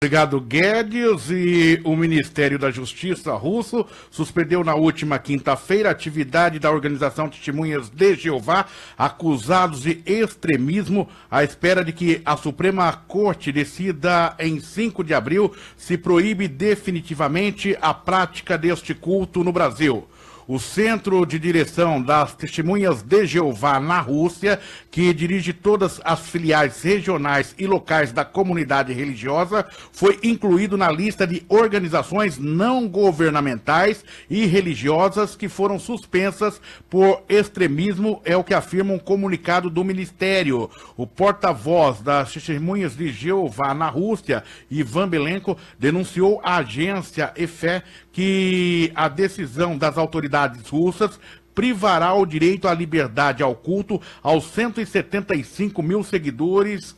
Obrigado, Guedes. E o Ministério da Justiça russo suspendeu na última quinta-feira a atividade da organização Testemunhas de Jeová, acusados de extremismo, à espera de que a Suprema Corte decida em 5 de abril se proíbe definitivamente a prática deste culto no Brasil. O Centro de Direção das Testemunhas de Jeová na Rússia, que dirige todas as filiais regionais e locais da comunidade religiosa, foi incluído na lista de organizações não governamentais e religiosas que foram suspensas por extremismo, é o que afirma um comunicado do Ministério. O porta-voz das Testemunhas de Jeová na Rússia, Ivan Belenko, denunciou à agência EFE que a decisão das autoridades russas privará o direito à liberdade ao culto aos 175 mil seguidores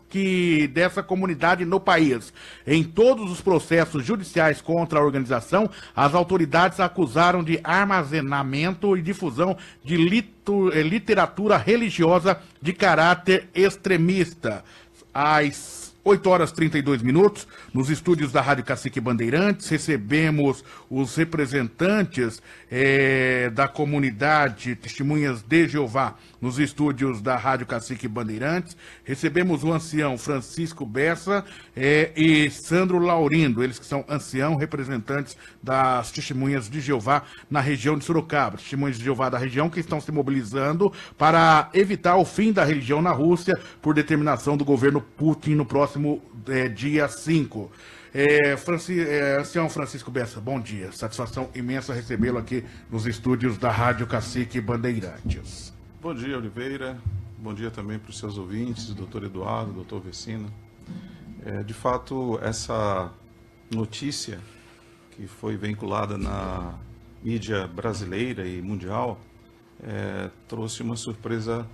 dessa comunidade no país. Em todos os processos judiciais contra a organização, as autoridades acusaram de armazenamento e difusão de literatura religiosa de caráter extremista. Às 8 horas e 32 minutos, nos estúdios da Rádio Cacique Bandeirantes, recebemos os representantes da comunidade Testemunhas de Jeová nos estúdios da Rádio Cacique Bandeirantes. Recebemos o ancião Francisco Bessa e Sandro Laurindo, eles que são ancião, representantes das Testemunhas de Jeová na região de Sorocaba. Testemunhas de Jeová da região que estão se mobilizando para evitar o fim da religião na Rússia por determinação do governo Putin no próximo dia 5. Ancião Francisco Bessa, bom dia. Satisfação imensa recebê-lo aqui nos estúdios da Rádio Cacique Bandeirantes. Bom dia, Oliveira. Bom dia também para os seus ouvintes, doutor Eduardo, doutor Vecina. De fato, essa notícia que foi vinculada na mídia brasileira e mundial trouxe uma surpresa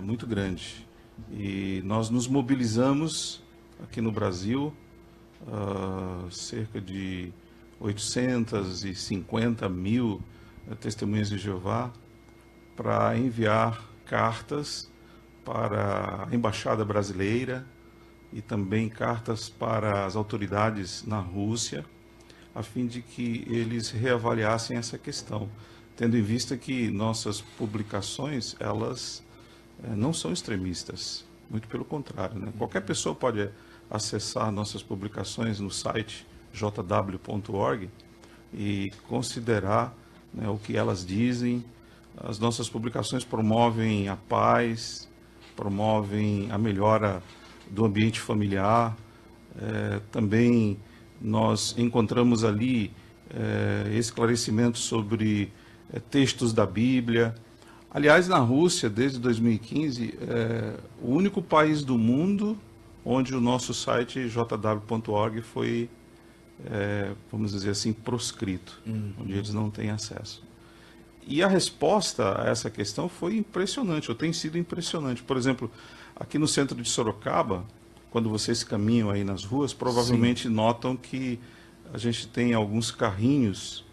muito grande. E nós nos mobilizamos aqui no Brasil, cerca de 850 mil testemunhas de Jeová, para enviar cartas para a Embaixada Brasileira e também cartas para as autoridades na Rússia, a fim de que eles reavaliassem essa questão, tendo em vista que nossas publicações, elas não são extremistas, muito pelo contrário, né? Qualquer pessoa pode acessar nossas publicações no site jw.org e considerar, né, o que elas dizem. As nossas publicações promovem a paz, promovem a melhora do ambiente familiar. Também nós encontramos ali esclarecimentos sobre textos da Bíblia. Aliás, na Rússia, desde 2015, o único país do mundo onde o nosso site jw.org foi, vamos dizer assim, proscrito, onde eles não têm acesso. E a resposta a essa questão foi impressionante, ou tem sido impressionante. Por exemplo, aqui no centro de Sorocaba, quando vocês caminham aí nas ruas, provavelmente notam que a gente tem alguns carrinhos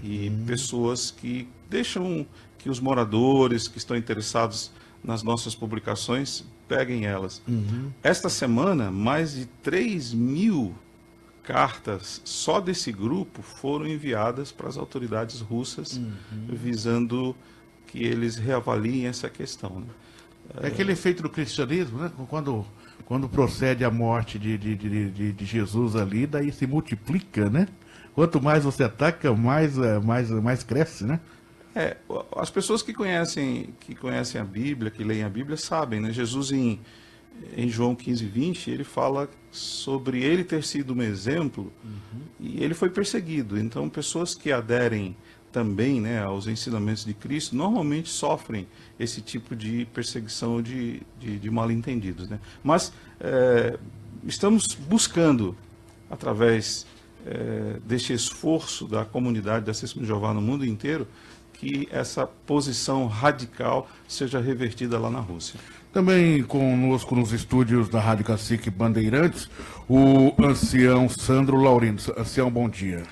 e pessoas que deixam que os moradores que estão interessados nas nossas publicações peguem elas. Esta semana, mais de 3.000 cartas só desse grupo foram enviadas para as autoridades russas, visando que eles reavaliem essa questão, né? É aquele efeito do cristianismo, né? Quando procede a morte de Jesus ali, daí se multiplica, né? Quanto mais você ataca, mais cresce, né? As pessoas que conhecem a Bíblia, que leem a Bíblia, sabem, né? Jesus em João 15:20, ele fala sobre ele ter sido um exemplo e ele foi perseguido. Então, pessoas que aderem também, né, aos ensinamentos de Cristo, normalmente sofrem esse tipo de perseguição de mal-entendidos, né? Mas estamos buscando, através deste esforço da comunidade da Testemunhas de Jeová no mundo inteiro, que essa posição radical seja revertida lá na Rússia. Também conosco nos estúdios da Rádio Cacique Bandeirantes, o ancião Sandro Laurindo. Ancião, bom dia.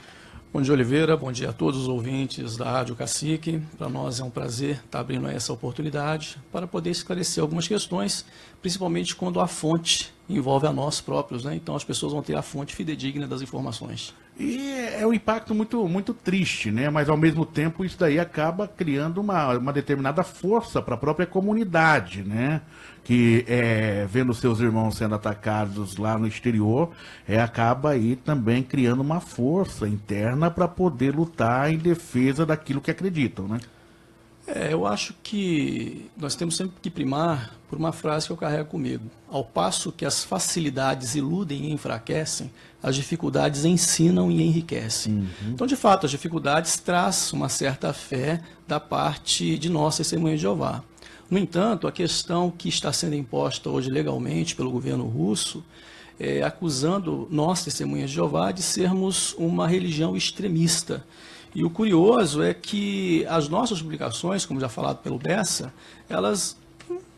Bom dia, Oliveira. Bom dia a todos os ouvintes da Rádio Cacique. Para nós é um prazer estar abrindo essa oportunidade para poder esclarecer algumas questões, principalmente quando a fonte envolve a nós próprios, né? Então as pessoas vão ter a fonte fidedigna das informações. E é um impacto muito triste, né? Mas ao mesmo tempo isso daí acaba criando uma determinada força para a própria comunidade, né? Que vendo seus irmãos sendo atacados lá no exterior, acaba aí também criando uma força interna para poder lutar em defesa daquilo que acreditam, né? Eu acho que nós temos sempre que primar por uma frase que eu carrego comigo. Ao passo que as facilidades iludem e enfraquecem, as dificuldades ensinam e enriquecem. Então, de fato, as dificuldades trazem uma certa fé da parte de nós, testemunhas de Jeová. No entanto, a questão que está sendo imposta hoje legalmente pelo governo russo acusando nós, testemunhas de Jeová, de sermos uma religião extremista. E o curioso é que as nossas publicações, como já falado pelo Bessa, elas,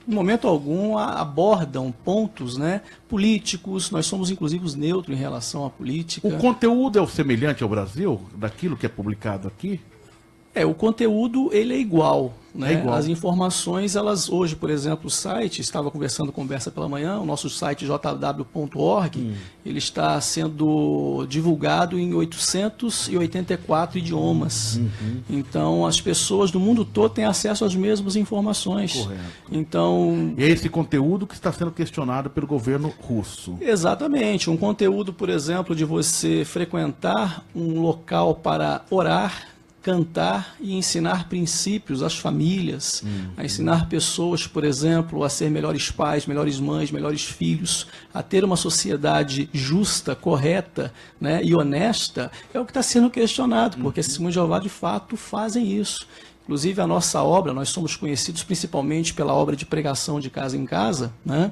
em momento algum, abordam pontos, né, políticos. Nós somos, inclusive, neutros em relação à política. O conteúdo é o semelhante ao Brasil, daquilo que é publicado aqui? O conteúdo ele é igual, né? É igual. As informações, elas hoje, por exemplo, o site, estava conversando com o Bessa pela manhã, o nosso site jw.org, ele está sendo divulgado em 884 idiomas. Então, as pessoas do mundo todo têm acesso às mesmas informações. Correto. Então, E é esse conteúdo que está sendo questionado pelo governo russo. exatamente, um conteúdo, por exemplo, de você frequentar um local para orar, cantar e ensinar princípios às famílias, a ensinar pessoas, por exemplo, a ser melhores pais, melhores mães, melhores filhos, a ter uma sociedade justa, correta, né, e honesta, é o que está sendo questionado, porque as Testemunhas de Jeová, de fato, fazem isso. Inclusive, a nossa obra, nós somos conhecidos principalmente pela obra de pregação de casa em casa, né?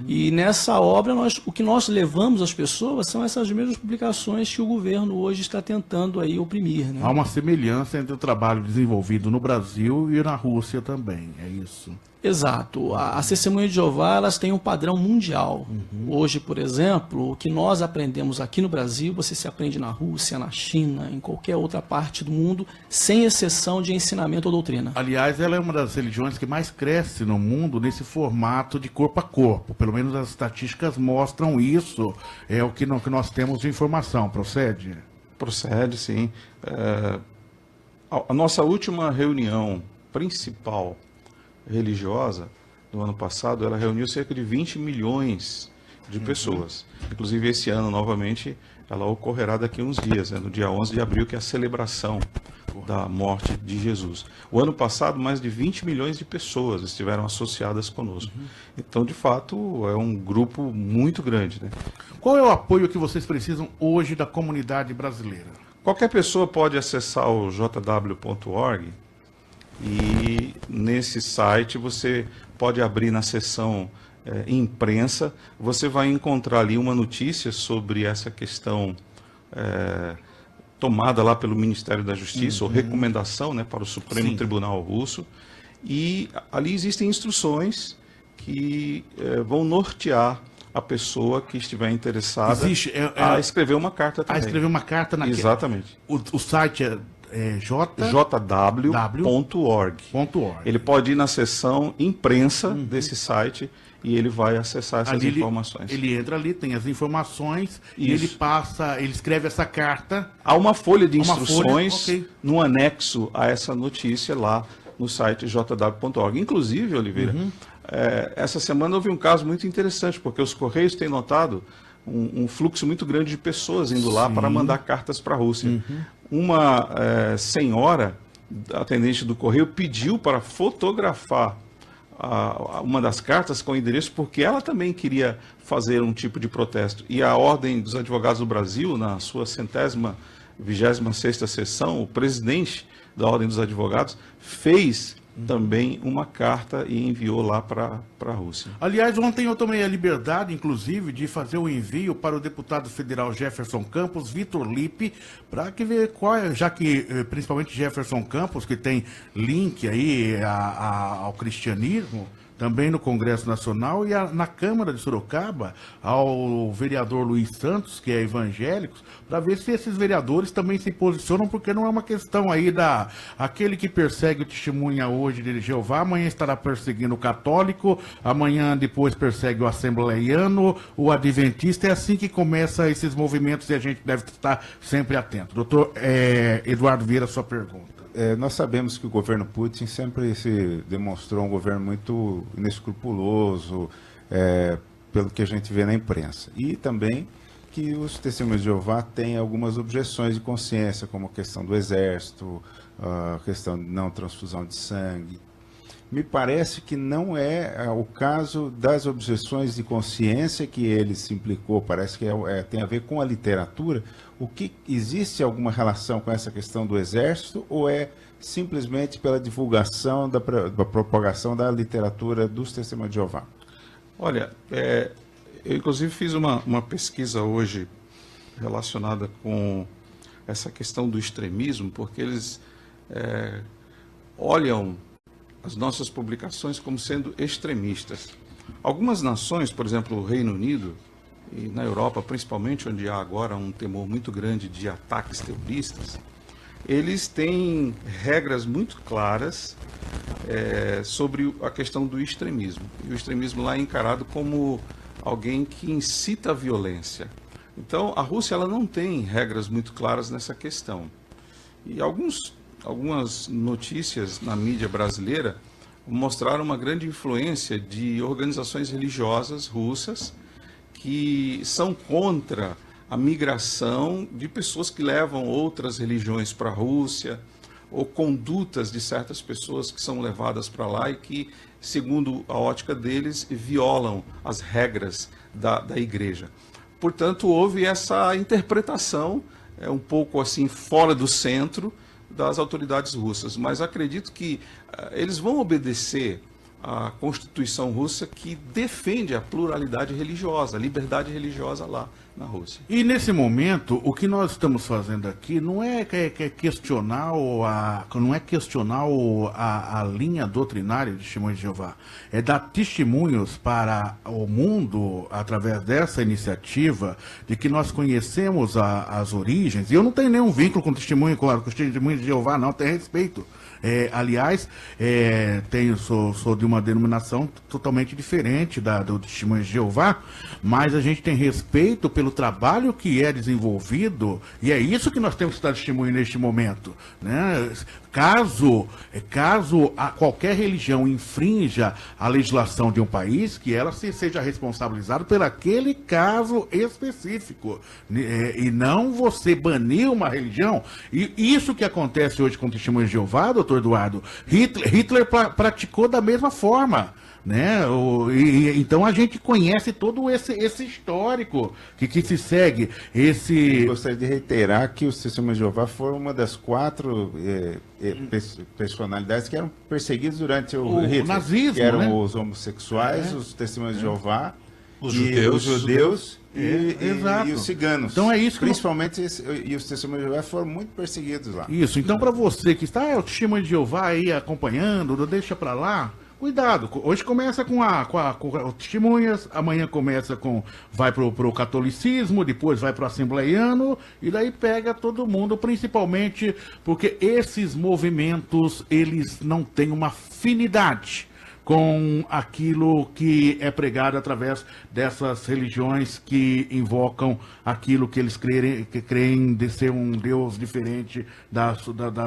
E nessa obra, o que nós levamos às pessoas são essas mesmas publicações que o governo hoje está tentando aí oprimir, né? Há uma semelhança entre o trabalho desenvolvido no Brasil e na Rússia também, é isso. Exato. As Testemunhas de Jeová, elas têm um padrão mundial. Hoje, por exemplo, o que nós aprendemos aqui no Brasil, você se aprende na Rússia, na China, em qualquer outra parte do mundo, sem exceção de ensinamento ou doutrina. Aliás, ela é uma das religiões que mais cresce no mundo nesse formato de corpo a corpo. Pelo menos as estatísticas mostram isso. É o que nós temos de informação. Procede? Procede, sim. A nossa última reunião principal religiosa do ano passado, ela reuniu cerca de 20 milhões de pessoas. Inclusive, esse ano, novamente, ela ocorrerá daqui a uns dias, no dia 11 de abril, que é a celebração da morte de Jesus. O ano passado, mais de 20 milhões de pessoas estiveram associadas conosco. Então, de fato, é um grupo muito grande, né? Qual é o apoio que vocês precisam hoje da comunidade brasileira? Qualquer pessoa pode acessar o jw.org e nesse site você pode abrir na seção imprensa, você vai encontrar ali uma notícia sobre essa questão tomada lá pelo Ministério da Justiça, ou recomendação, né, para o Supremo Tribunal Russo, e ali existem instruções que vão nortear a pessoa que estiver interessada a escrever uma carta também. A escrever uma carta naquele... Exatamente. O site é jw.org. Ele pode ir na seção imprensa desse site e ele vai acessar essas informações. Ele entra ali, tem as informações e ele escreve essa carta. Há uma folha de instruções no anexo a essa notícia lá no site jw.org. Inclusive, Oliveira, essa semana houve um caso muito interessante, porque os Correios têm notado um fluxo muito grande de pessoas indo lá para mandar cartas para a Rússia. Uma senhora, atendente do Correio, pediu para fotografar uma das cartas com o endereço, porque ela também queria fazer um tipo de protesto. E a Ordem dos Advogados do Brasil, na sua 126ª sessão, o presidente da Ordem dos Advogados fez também uma carta e enviou lá para a Rússia. Aliás, ontem eu tomei a liberdade, inclusive, de fazer o envio para o deputado federal Jefferson Campos, Vitor Lippe, para que ver qual é, já que principalmente Jefferson Campos, que tem link aí ao cristianismo, também no Congresso Nacional e na Câmara de Sorocaba, ao vereador Luiz Santos, que é evangélico, para ver se esses vereadores também se posicionam, porque não é uma questão aí aquele que persegue o testemunha hoje de Jeová, amanhã estará perseguindo o católico, amanhã depois persegue o assembleiano, o adventista. É assim que começa esses movimentos e a gente deve estar sempre atento. Doutor Eduardo Vieira, sua pergunta. Nós sabemos que o governo Putin sempre se demonstrou um governo muito inescrupuloso, pelo que a gente vê na imprensa. E também que os testemunhos de Jeová têm algumas objeções de consciência, como a questão do exército, a questão de não transfusão de sangue. Me parece que não é o caso das objeções de consciência que ele se implicou, parece que tem a ver com a literatura. Existe alguma relação com essa questão do exército ou é simplesmente pela divulgação, da propagação da literatura dos testemunhos de Jeová? Olha, eu inclusive fiz uma pesquisa hoje relacionada com essa questão do extremismo, porque eles olham as nossas publicações como sendo extremistas. Algumas nações, por exemplo, o Reino Unido, e na Europa principalmente, onde há agora um temor muito grande de ataques terroristas, eles têm regras muito claras sobre a questão do extremismo. E o extremismo lá é encarado como alguém que incita a violência. Então, a Rússia ela não tem regras muito claras nessa questão. E algumas notícias na mídia brasileira mostraram uma grande influência de organizações religiosas russas que são contra a migração de pessoas que levam outras religiões para a Rússia, ou condutas de certas pessoas que são levadas para lá e que, segundo a ótica deles, violam as regras da igreja. Portanto, houve essa interpretação um pouco assim fora do centro das autoridades russas, mas acredito que eles vão obedecer à Constituição russa, que defende a pluralidade religiosa, a liberdade religiosa lá na Rússia. E nesse momento, o que nós estamos fazendo aqui não é questionar a linha doutrinária de Testemunhos de Jeová, é dar testemunhos para o mundo através dessa iniciativa de que nós conhecemos as origens. E eu não tenho nenhum vínculo com o Testemunho de Jeová, não, tenho respeito. Aliás, sou de uma denominação totalmente diferente do Testemunho de Jeová, mas a gente tem respeito pelo trabalho que é desenvolvido, e é isso que nós temos que dar testemunho neste momento, né? Caso qualquer religião infrinja a legislação de um país, que ela seja responsabilizada por aquele caso específico, e não você banir uma religião. E isso que acontece hoje com o Testemunho de Jeová, doutor Eduardo, Hitler praticou da mesma forma, né? Então a gente conhece todo esse histórico que se segue. Eu gostaria de reiterar que os Testemunhos de Jeová foram uma das 4 personalidades que eram perseguidos durante o Hitler, nazismo, que eram, né? Os homossexuais, os Testemunhos de Jeová, os judeus e os ciganos. Então é isso que principalmente e os Testemunhos de Jeová foram muito perseguidos lá. Isso. Então, para você que está o Testemunho de Jeová aí acompanhando, deixa para lá. Cuidado, hoje começa com o Testemunhas, amanhã vai pro catolicismo, depois vai pro assembleiano, e daí pega todo mundo, principalmente porque esses movimentos, eles não têm uma afinidade com aquilo que é pregado através dessas religiões que invocam aquilo que eles creem de ser um Deus diferente das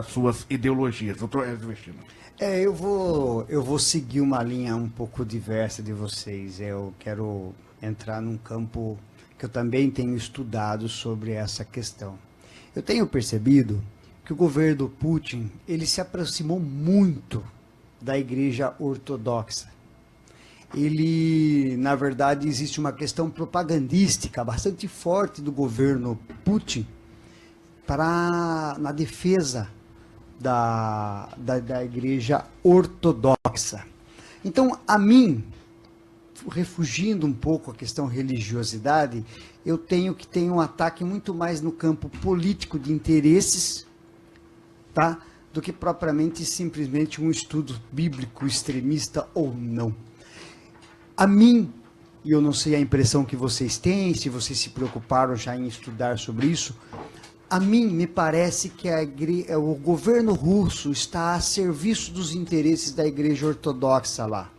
suas ideologias. Doutor Ezio Vestino. Eu vou seguir uma linha um pouco diversa de vocês. Eu quero entrar num campo que eu também tenho estudado sobre essa questão. Eu tenho percebido que o governo Putin, ele se aproximou muito da Igreja Ortodoxa. Na verdade, existe uma questão propagandística bastante forte do governo Putin na defesa da Igreja Ortodoxa. Então, a mim, refugindo um pouco a questão religiosidade, eu tenho que ter um ataque muito mais no campo político de interesses, tá? Do que propriamente simplesmente um estudo bíblico extremista ou não. A mim, e eu não sei a impressão que vocês têm, se vocês se preocuparam já em estudar sobre isso, a mim me parece que o governo russo está a serviço dos interesses da Igreja Ortodoxa lá,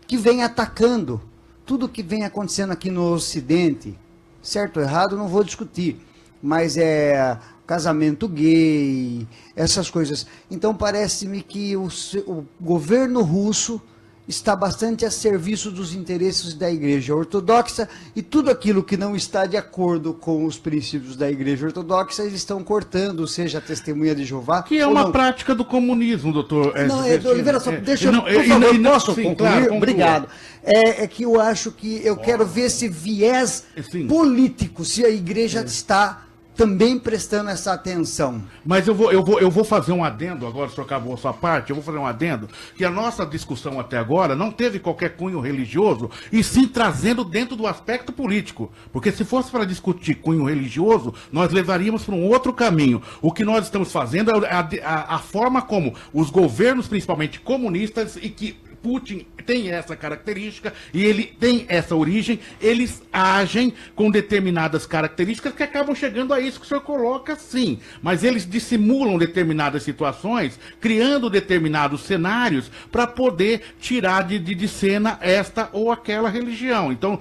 que vem atacando tudo que vem acontecendo aqui no Ocidente. Certo ou errado, não vou discutir, mas é casamento gay, essas coisas. Então parece-me que o governo russo está bastante a serviço dos interesses da Igreja Ortodoxa, e tudo aquilo que não está de acordo com os princípios da Igreja Ortodoxa, eles estão cortando, seja a Testemunha de Jeová... Que é uma prática do comunismo, doutor. Não, Oliveira, só deixa eu, por favor, posso concluir? Claro, obrigado. É que eu acho que eu quero ver esse viés político, se a Igreja está também prestando essa atenção. Mas eu vou fazer um adendo, agora se acabou a sua parte, eu vou fazer um adendo, que a nossa discussão até agora não teve qualquer cunho religioso, e sim trazendo dentro do aspecto político. Porque se fosse para discutir cunho religioso, nós levaríamos para um outro caminho. O que nós estamos fazendo é a forma como os governos, principalmente comunistas, e que Putin tem essa característica e ele tem essa origem, eles agem com determinadas características que acabam chegando a isso que o senhor coloca, sim. Mas eles dissimulam determinadas situações, criando determinados cenários para poder tirar de cena esta ou aquela religião. Então,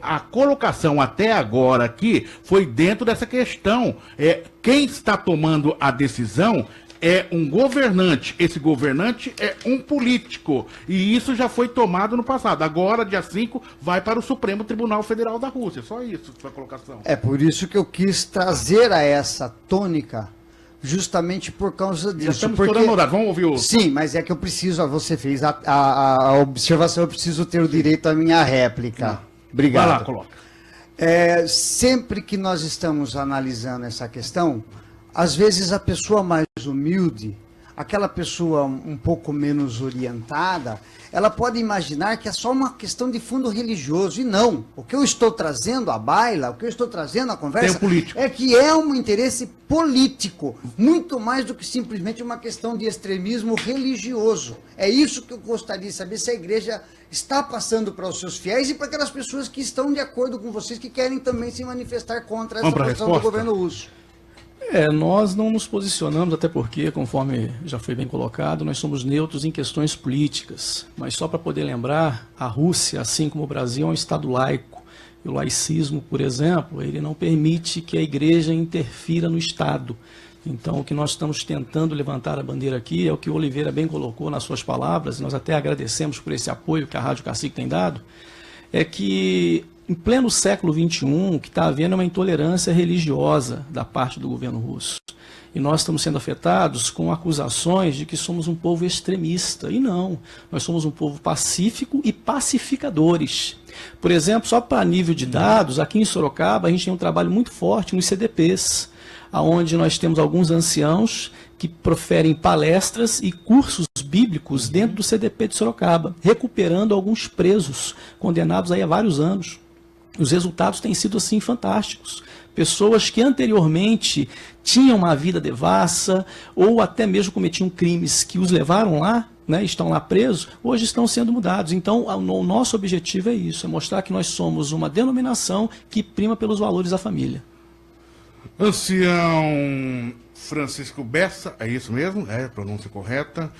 a colocação até agora aqui foi dentro dessa questão. Quem está tomando a decisão é um governante, esse governante é um político, e isso já foi tomado no passado. Agora, dia 5, vai para o Supremo Tribunal Federal da Rússia, só isso, sua colocação. É por isso que eu quis trazer a essa tônica, justamente por causa disso. Já estamos estourando horário, vamos ouvir o... Sim, mas é que eu preciso, você fez a observação, eu preciso ter o direito à minha réplica. Obrigado. Vai lá, coloca. Sempre que nós estamos analisando essa questão, às vezes a pessoa mais humilde, aquela pessoa um pouco menos orientada, ela pode imaginar que é só uma questão de fundo religioso. E não. O que eu estou trazendo à baila, o que eu estou trazendo à conversa, é que é um interesse político, muito mais do que simplesmente uma questão de extremismo religioso. É isso que eu gostaria de saber, se a igreja está passando para os seus fiéis e para aquelas pessoas que estão de acordo com vocês, que querem também se manifestar contra essa posição do governo russo. Nós não nos posicionamos, até porque, conforme já foi bem colocado, nós somos neutros em questões políticas. Mas só para poder lembrar, a Rússia, assim como o Brasil, é um Estado laico. E o laicismo, por exemplo, ele não permite que a igreja interfira no Estado. Então, o que nós estamos tentando levantar a bandeira aqui é o que o Oliveira bem colocou nas suas palavras, nós até agradecemos por esse apoio que a Rádio Cacique tem dado, é que em pleno século XXI, o que está havendo é uma intolerância religiosa da parte do governo russo. E nós estamos sendo afetados com acusações de que somos um povo extremista. E não, nós somos um povo pacífico e pacificadores. Por exemplo, só para nível de dados, aqui em Sorocaba a gente tem um trabalho muito forte nos CDPs, onde nós temos alguns anciãos que proferem palestras e cursos bíblicos dentro do CDP de Sorocaba, recuperando alguns presos condenados aí há vários anos. Os resultados têm sido assim fantásticos. Pessoas que anteriormente tinham uma vida devassa ou até mesmo cometiam crimes que os levaram lá, né, estão lá presos, hoje estão sendo mudados. Então, o nosso objetivo é isso, é mostrar que nós somos uma denominação que prima pelos valores da família. Ancião Francisco Bessa, é isso mesmo? É a pronúncia correta.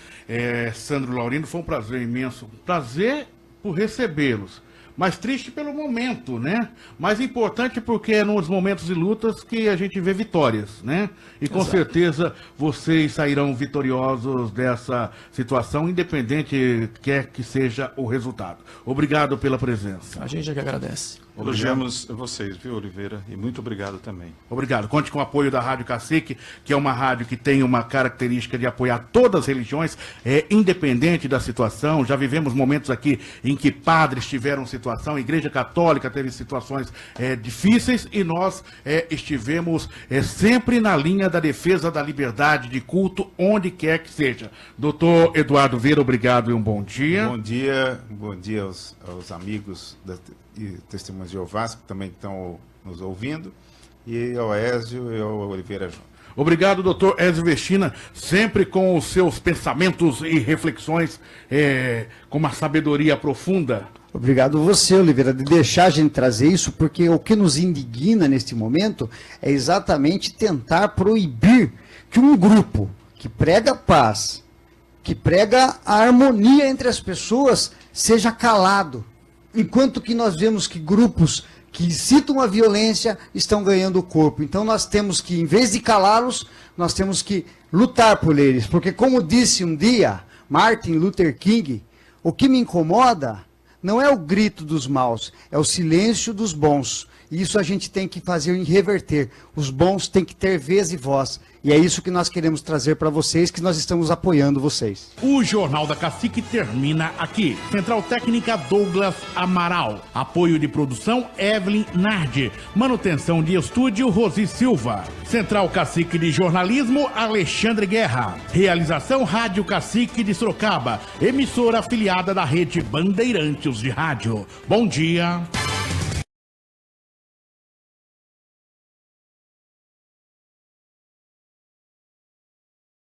Sandro Laurino, foi um prazer imenso. Prazer por recebê-los. Mas triste pelo momento, né? Mais importante porque é nos momentos de lutas que a gente vê vitórias, né? E com certeza vocês sairão vitoriosos dessa situação, independente quer que seja o resultado. Obrigado pela presença. A gente é que agradece. Elogiamos vocês, viu, Oliveira? E muito obrigado também. Obrigado. Conte com o apoio da Rádio Cacique, que é uma rádio que tem uma característica de apoiar todas as religiões, independente da situação. Já vivemos momentos aqui em que padres tiveram situação, a Igreja Católica teve situações difíceis, e nós estivemos sempre na linha da defesa da liberdade de culto, onde quer que seja. Doutor Eduardo Vieira, obrigado e um bom dia. Bom dia aos amigos e Testemunhas de Jeová, que também estão nos ouvindo, e ao Ézio e ao Oliveira Júnior. Obrigado, doutor Ézio Vestina, sempre com os seus pensamentos e reflexões com uma sabedoria profunda. Obrigado você, Oliveira, de deixar a gente trazer isso, porque o que nos indigna neste momento é exatamente tentar proibir que um grupo que prega paz, que prega a harmonia entre as pessoas, seja calado. Enquanto que nós vemos que grupos que incitam a violência estão ganhando o corpo. Então nós temos que, em vez de calá-los, nós temos que lutar por eles. Porque como disse um dia Martin Luther King, o que me incomoda não é o grito dos maus, é o silêncio dos bons. E isso a gente tem que fazer e reverter. Os bons têm que ter vez e voz. E é isso que nós queremos trazer para vocês, que nós estamos apoiando vocês. O Jornal da Cacique termina aqui. Central Técnica Douglas Amaral. Apoio de produção Evelyn Nardi. Manutenção de estúdio Rosi Silva. Central Cacique de Jornalismo Alexandre Guerra. Realização Rádio Cacique de Sorocaba. Emissora afiliada da rede Bandeirantes de Rádio. Bom dia.